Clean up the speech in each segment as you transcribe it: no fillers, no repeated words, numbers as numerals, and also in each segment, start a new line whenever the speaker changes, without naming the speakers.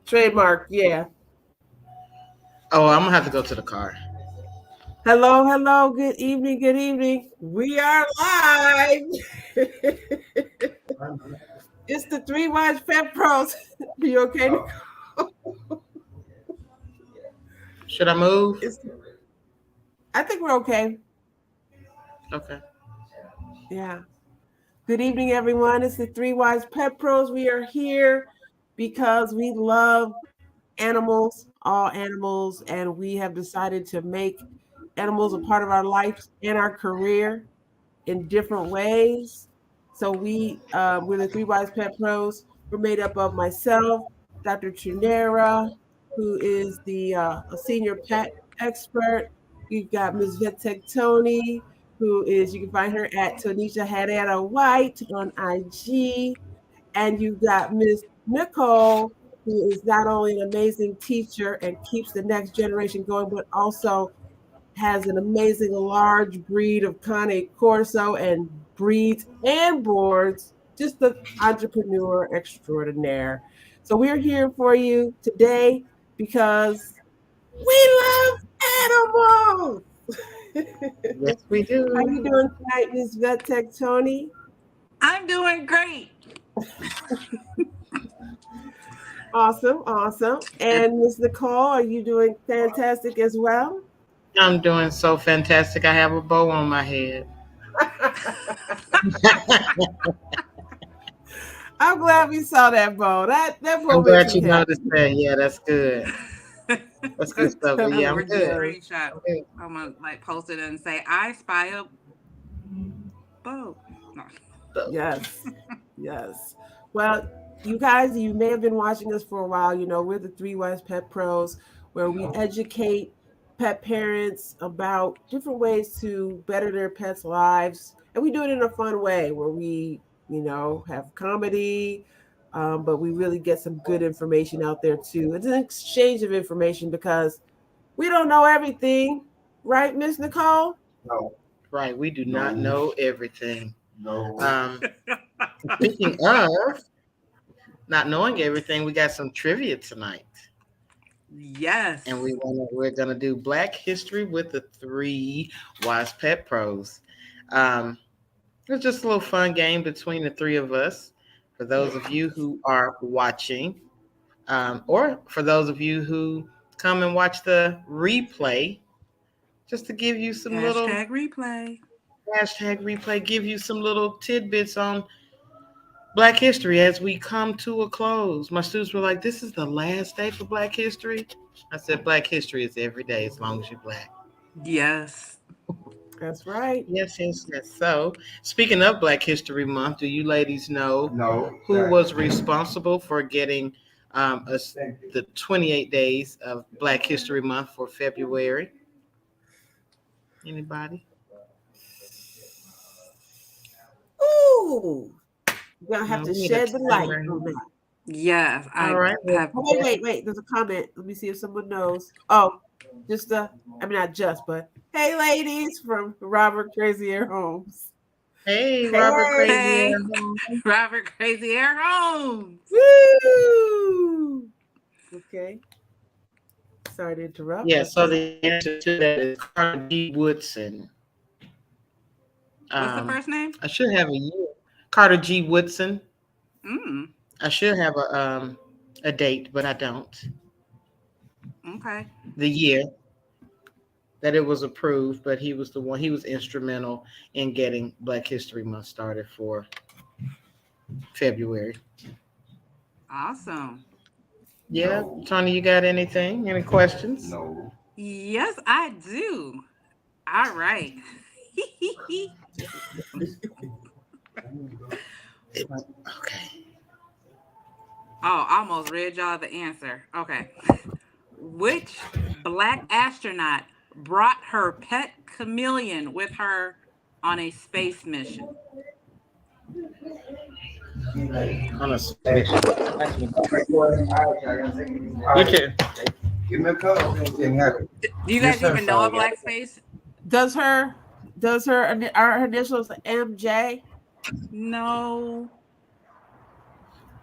Trademark, yeah.
Oh, I'm gonna have to go to the car.
Hello, hello. Good evening, good evening. We are live. It's the Three Wise Pet Pros. You okay, Nicole?
Should I move?
It's, I think we're okay.
Okay.
Yeah. Good evening, everyone. It's the Three Wise Pet Pros. We are here because we love animals, all animals, and we have decided to make animals a part of our life and our career in different ways. So we're the Three Wise Pet Pros. We're made up of myself, Dr. Trinera, who is a senior pet expert. You've got Ms. Vitek Tony, who is, you can find her at Tonisha Hadada White on IG. And you've got Miss Nicole, who is not only an amazing teacher and keeps the next generation going, but also has an amazing large breed of Cane Corso and breeds and boards, just the entrepreneur extraordinaire. So we're here for you today because we love animals.
Yes, we
How
do.
you doing tonight, Miss VetTech Tony?
I'm doing great.
Awesome, awesome. And Miss Nicole, are you doing fantastic as well?
I'm doing so fantastic. I have a bow on my head.
I'm glad we saw that bow. That bow
I'm
makes
glad
me
you
happy.
noticed that. Yeah, that's good. That's good stuff. But
That
yeah,
I'm
I'm
gonna
makes me
just
good.
happy.
screenshot.
I'm good.
I'm gonna post it and say I spy a boat. No.
So,
Yes, yes. Well, you guys, you may have been watching us for a while. You know, we're the Three Wise Pet Pros, where we educate pet parents about different ways to better their pets' lives. And we do it in a fun way where we, have comedy, but we really get some good information out there too. It's an exchange of information because we don't know everything, right, Miss Nicole?
right, we do not know everything. Um, Speaking of not knowing everything, we got some trivia tonight.
Yes.
And we're gonna do Black History with the three wise pet pros. Um, it's just a little fun game between the three of us. For those of you who are watching, or for those of you who come and watch the replay, just to give you some little
Hashtag replay.
give you some little tidbits on Black History as we come to a close. My students were like, "This is the last day for Black History." I said, "Black History is every day as long as you're black."
Yes.
That's right.
Yes, yes, yes. So, speaking of Black History Month, do you ladies know who was responsible for getting the 28 days of Black History Month for February? Anybody?
Ooh, you're gonna have
No,
to
we need a
shed the light
timer.
on that.
Yes.
All
I
right. Well,
have.
Oh, wait. There's a comment. Let me see if someone knows. Oh, just I mean not just, but hey, ladies from Robert Crazier Homes.
hey, Robert
Hey,
Crazy
Hey,
Air Home.
Robert Crazy Air Homes.
woo! Okay, sorry to interrupt,
Yeah,
but
so the answer to that is Carter G. Woodson.
What's the first name?
I should have a year. Carter G. Woodson.
Mm.
I should have a date, but I don't.
Okay.
The year that it was approved, but he was the one. He was instrumental in getting Black History Month started for February.
Awesome.
Yeah, Tony, you got anything? Any questions?
Yes, I do. All right.
Okay.
Oh, I almost read y'all the answer. Okay. Which black astronaut brought her pet chameleon with her on a space mission?
On a space. You can. Give me a call.
Do you guys even know a black space?
does her initials MJ?
No.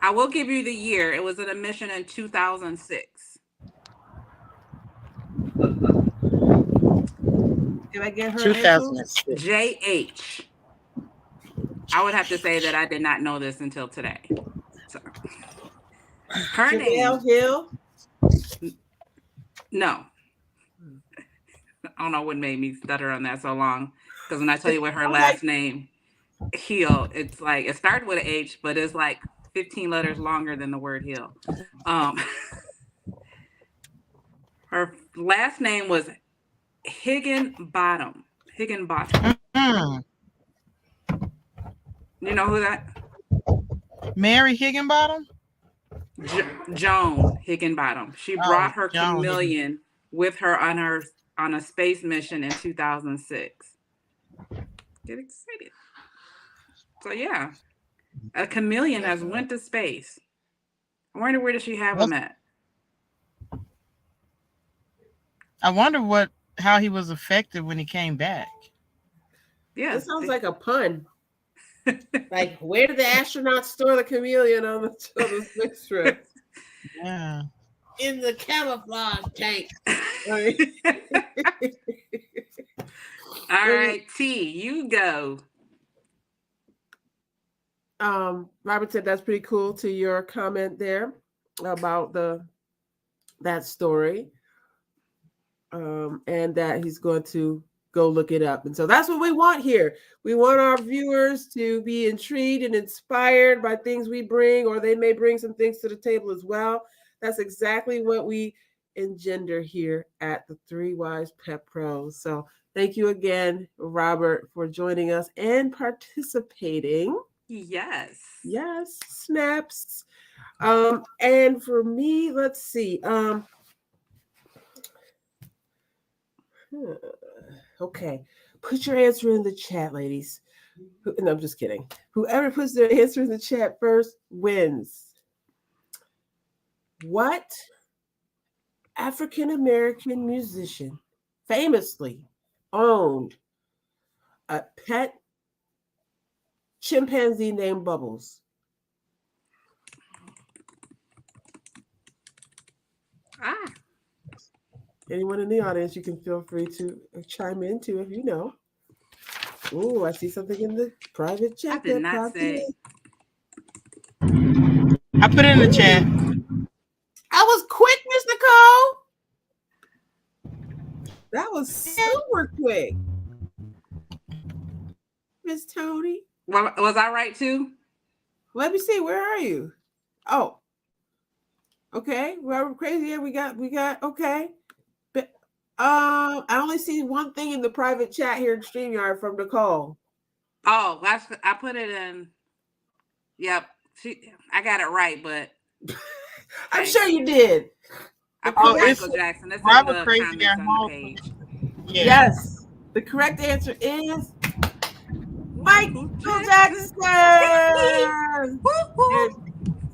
I will give you the year. It was an admission in 2006.
Did I get her answer?
2006.
JH. I would have to say that I did not know this until today. So, her name.
Janelle Hill.
No. I don't know what made me stutter on that so long. Because when I tell you what her last name, Hill, it's like it started with an H, but it's like 15 letters longer than the word Hill. Her last name was Higginbottom. Higginbottom.
Mm.
You know who that?
Mary Higginbottom?
Joan Higginbottom. She brought her
Joan
chameleon with her on a space mission in 2006. Get excited. So yeah, a chameleon has went to space. I wonder where does she have him at?
I wonder how he was affected when he came back.
Yeah,
It sounds like a pun. Like, where did the astronauts store the chameleon on the space trip?
Yeah.
In the camouflage tank.
All right, T, you go.
Robert said that's pretty cool to your comment there about that story. And that he's going to go look it up. And so that's what we want here. We want our viewers to be intrigued and inspired by things we bring, or they may bring some things to the table as well. That's exactly what we engender here at the Three Wise Pet Pros. So thank you again, Robert, for joining us and participating.
Yes.
Yes, snaps. And for me, let's see. Okay, put your answer in the chat, ladies. No, I'm just kidding. Whoever puts their answer in the chat first wins. What African American musician famously owned a pet chimpanzee named Bubbles? Anyone in the audience, you can feel free to chime in too if you know. Oh, I see something in the private chat.
I did not say.
I put it in the chat.
I was quick, Miss Nicole. That was super quick. Miss Tony.
Well, was I right too?
Let me see. Where are you? Oh. Okay. Well, crazy. Yeah, we got okay. But I only see one thing in the private chat here in StreamYard from Nicole.
Oh, I put it in. Yep. I got it right, but
I'm sure you did.
I put Michael Jackson. That's in the comments on the page.
Yeah. Yes. The correct answer is Michael Jackson.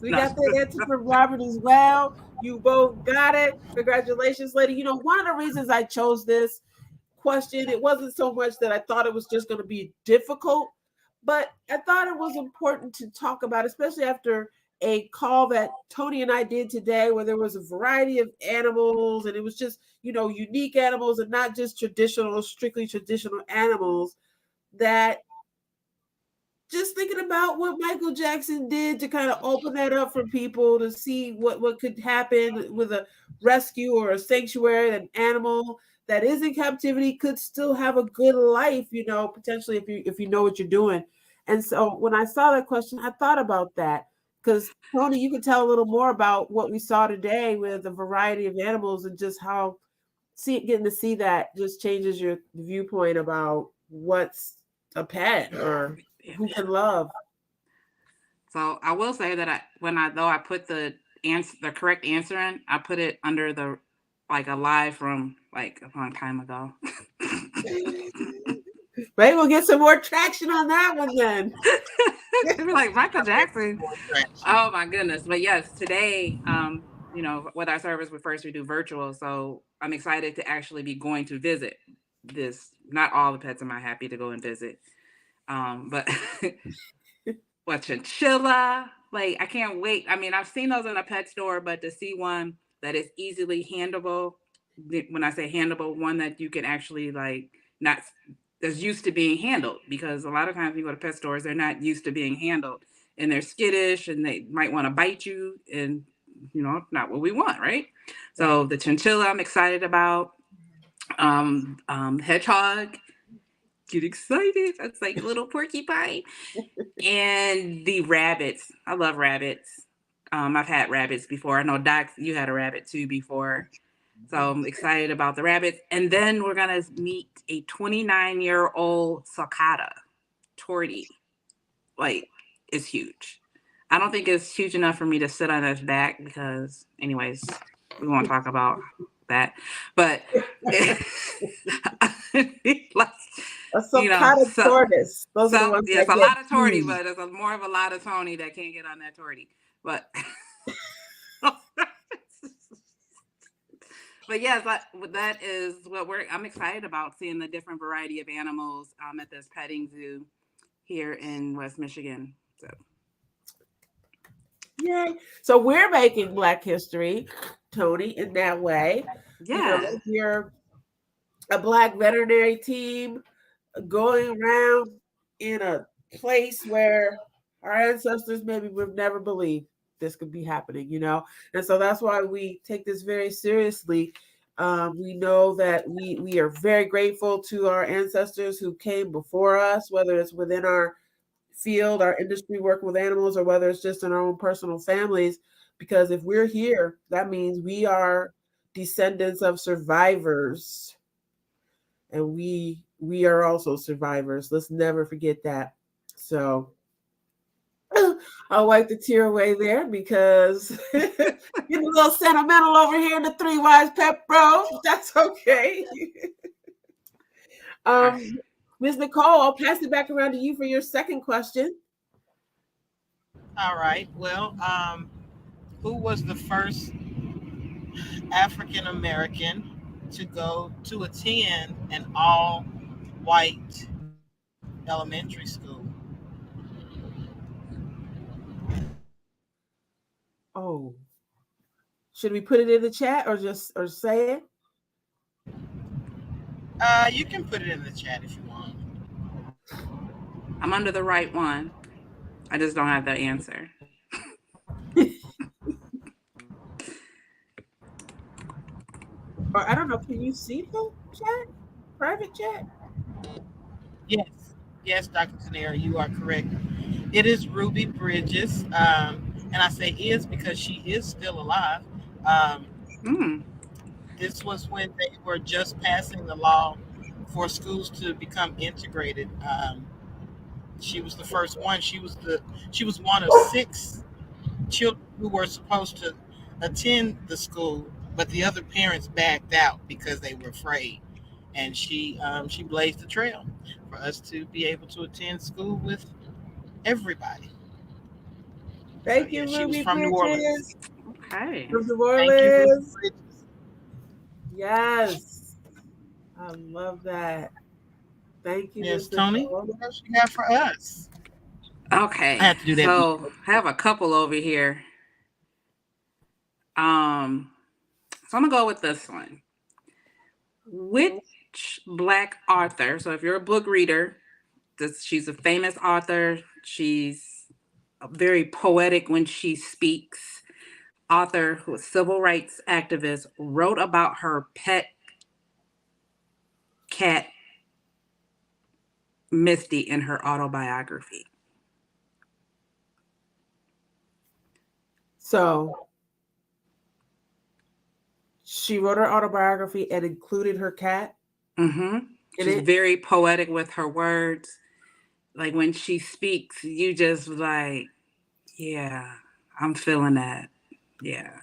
We got the answer from Robert as well. You both got it. Congratulations, lady. You know, one of the reasons I chose this question, it wasn't so much that I thought it was just going to be difficult, but I thought it was important to talk about, especially after a call that Tony and I did today, where there was a variety of animals, and it was just, you know, unique animals and not just strictly traditional animals, that just thinking about what Michael Jackson did to kind of open that up for people to see what could happen with a rescue or a sanctuary, an animal that is in captivity could still have a good life, you know, potentially if you know what you're doing. And so when I saw that question, I thought about that, because Tony, you could tell a little more about what we saw today with a variety of animals and just how getting to see that just changes your viewpoint about what's a pet or who can love.
So I will say that I put the correct answer in, I put it under the a live from a long time ago.
Maybe we'll get some more traction on that one then.
It'd be like Michael Jackson. Oh my goodness. But yes, today, you know, with our service, we do virtual. So I'm excited to actually be going to visit this. Not all the pets am I happy to go and visit. But what chinchilla Like, I can't wait. I mean, I've seen those in a pet store, but to see one that is easily handleable, when I say handleable, one that you can actually like not that's used to being handled, because a lot of times you go to pet stores, they're not used to being handled and they're skittish and they might want to bite you, and not what we want, right? So the chinchilla I'm excited about. Hedgehog, get excited. That's like a little porcupine. And the rabbits. I love rabbits. I've had rabbits before. I know Doc, you had a rabbit too before. So I'm excited about the rabbits. And then we're gonna meet a 29-year-old sulcata, Torty. Like, it's huge. I don't think it's huge enough for me to sit on its back because, anyways, we won't talk about that. But like,
A sulcata tortoise. Those are the ones
yes,
that
a
get
lot of Torty,
huge.
but it's more of a lot of Tony that can't get on that Torty. But but yes, that is what I'm excited about, seeing the different variety of animals at this petting zoo here in West Michigan. So
Yay. So we're making Black history, Tony, in that way.
yeah.
You're a Black veterinary team going around in a place where our ancestors maybe would never believe this could be happening, And so that's why we take this very seriously. We know that we are very grateful to our ancestors who came before us, whether it's within our field, our industry working with animals, or whether it's just in our own personal families. Because if we're here, that means we are descendants of survivors, and we are also survivors. Let's never forget that. So I'll wipe the tear away there because getting a little sentimental over here in the Three Wise Pet Bros. That's okay. Ms. Nicole, I'll pass it back around to you for your second question.
All right. Well, who was the first African American to attend an all-white elementary school?
Oh, should we put it in the chat or say it?
You can put it in the chat if you want.
I'm under the right one. I just don't have the answer.
Or I don't know. Can you see the chat? Private chat?
Yes, Dr. Tanera, you are correct. It is Ruby Bridges, and I say is because she is still alive. This was when they were just passing the law for schools to become integrated. She was the first one. She was one of 6 children who were supposed to attend the school, but the other parents backed out because they were afraid. And she blazed the trail for us to be able to attend school with everybody.
Thank you,
she was
Ruby
from New Orleans.
Bridges.
Okay.
From New
Thank you, Ruby
Orleans.
Bridges.
Yes. I love that. Thank you,
Yes,
Mr.
Tony.
Cole.
What else you got for us?
Okay.
I have to do that.
So I have a couple over here. So I'm gonna go with this one. Which Black author? So if you're a book reader, she's a famous author. She's very poetic when she speaks. Author who is civil rights activist, wrote about her pet cat Misty in her autobiography.
So she wrote her autobiography and included her cat.
She's very poetic with her words. Like when she speaks, you just like, yeah, I'm feeling that. Yeah.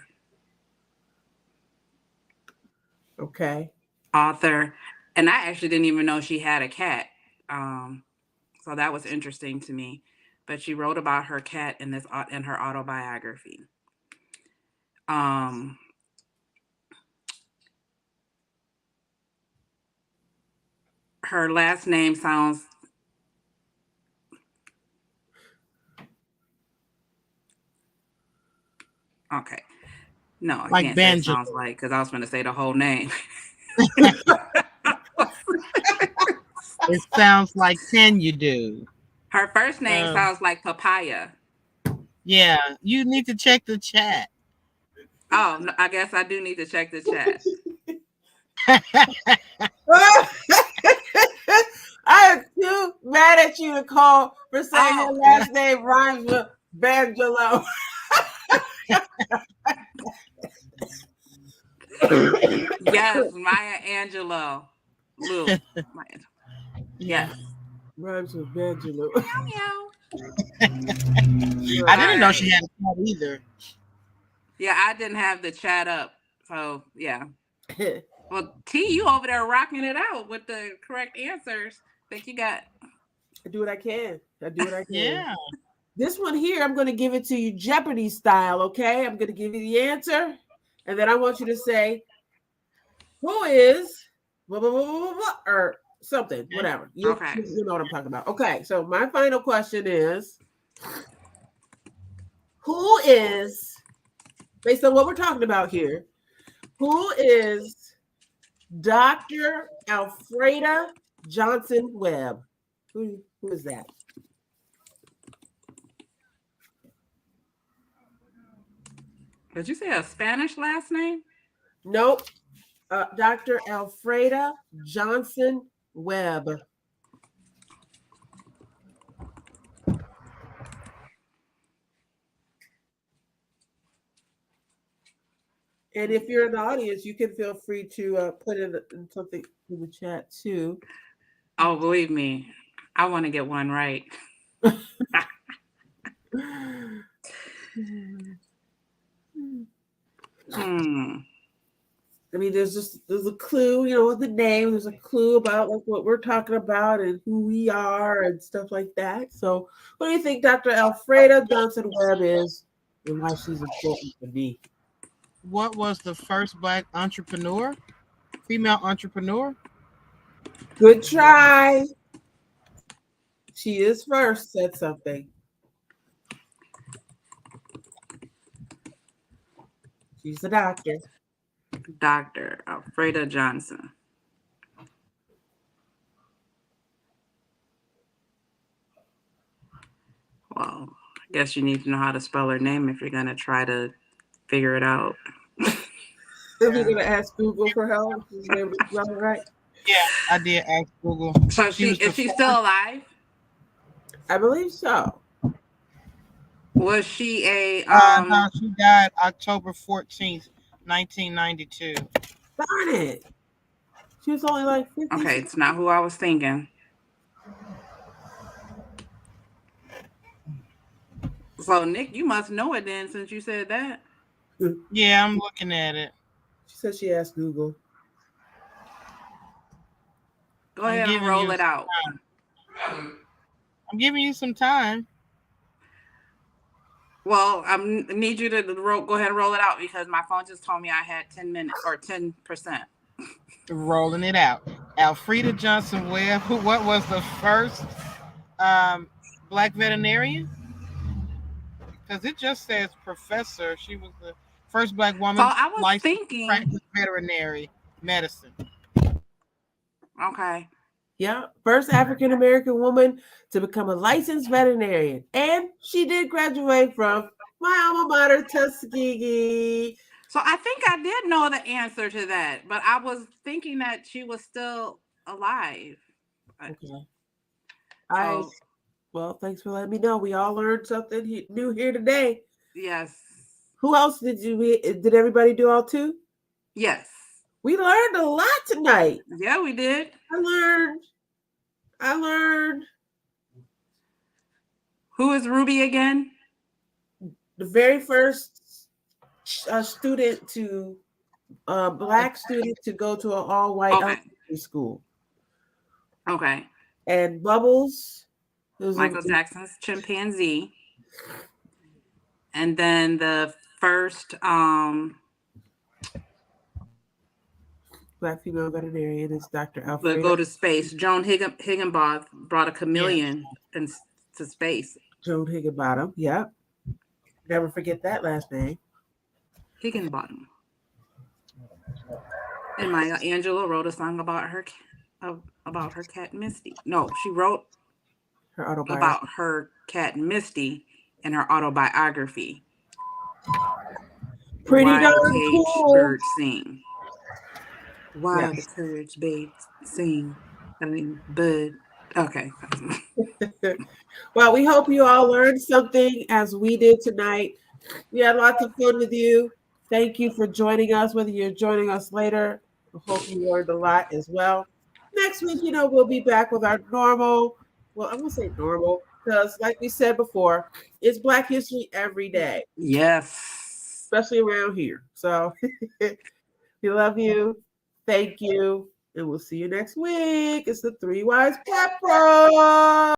Okay.
Author. And I actually didn't even know she had a cat. So that was interesting to me. But she wrote about her cat in her autobiography. Her last name sounds Okay. No, I
Like
can't say it
banjo.
sounds like because I was going to say the whole name.
It sounds like can you do?
Her first name
Um,
sounds like papaya.
Yeah, you need to check the chat.
Oh, no, I guess I do need to check the chat.
I am too mad at you, Nicole, for saying her
Oh.
last name rhymes with Bangelo.
Yes, Maya Angelou. Lou. Yes.
Rhymes with Bangelo.
Meow.
I didn't know she had a cat either.
Yeah, I didn't have the chat up. So, yeah. Well, T, you over there rocking it out with the correct answers. Think you got.
I do what I can. I do what I can.
Yeah.
This one here, I'm going to give it to you Jeopardy style, okay? I'm going to give you the answer, and then I want you to say, who is, blah, blah, blah, blah, blah, or something, whatever. You know what I'm talking about. Okay, so my final question is, who is, based on what we're talking about here, who is Dr. Alfreda Johnson Webb? Who is that?
Did you say a Spanish last name?
Nope. Dr. Alfreda Johnson Webb. And if you're in the audience, you can feel free to put in something in the chat too.
Oh, believe me, I want to get one right. I mean, there's a clue, with the name. There's a clue about like what we're talking about and who we are and stuff like that. So, what do you think Dr. Alfreda Johnson Webb is and why she's important to me?
What was the first Black entrepreneur? Female entrepreneur?
Good try. She is first, said something. She's the doctor.
Dr. Alfreda Johnson. Well, I guess you need to know how to spell her name if you're going to try to figure it out.
If you're going to ask Google for help, is it right?
Yeah, I did ask Google.
So is she still alive?
I believe so.
Was she a...
No, she died October 14th, 1992.
Darn it. She was only like 50.
Okay, it's not who I was thinking. So, Nick, you must know it then since you said that.
Yeah, I'm looking at it.
She said she asked Google.
Go ahead and roll it out.
I'm giving you some time.
Well, I need you to go ahead and roll it out because my phone just told me I had 10 minutes or 10%.
Rolling it out. Alfreda Johnson Webb, what was the first Black veterinarian? Because it just says professor. She was the first Black woman
so I was thinking
practice veterinary medicine.
Okay.
Yeah, first African American woman to become a licensed veterinarian, and she did graduate from my alma mater, Tuskegee.
So I think I did know the answer to that, but I was thinking that she was still alive.
Okay. Well, thanks for letting me know. We all learned something new here today.
Yes.
Who else did everybody do all two?
Yes.
We learned a lot tonight.
Yeah, we did.
I learned.
Who is Ruby again?
The very first student to Black student to go to an all-white elementary school.
Okay.
And Bubbles.
Michael Jackson's chimpanzee. And then the first
Black female veterinarian is Dr. Alfreda.
Go to space. Joan Higginbotham brought a chameleon into space.
Joan Higginbotham, yeah. Never forget that last name.
Higginbottom. And Maya Angelou wrote a song about her cat Misty. No, she wrote
Her autobiography.
about her cat Misty in her autobiography.
Pretty
Why
darn
the caged
cool.
birds sing. Why
Yes.
the caged babes sing. I mean, bud. Okay.
Well, we hope you all learned something as we did tonight. We had lots of fun with you. Thank you for joining us, whether you're joining us later. I hope you learned a lot as well. Next week, we'll be back with our normal, well, I'm going to say normal, because like we said before, it's Black History every day,
Yes.
especially around here. So we love you. Thank you. And we'll see you next week. It's the Three Wise Pep Bros.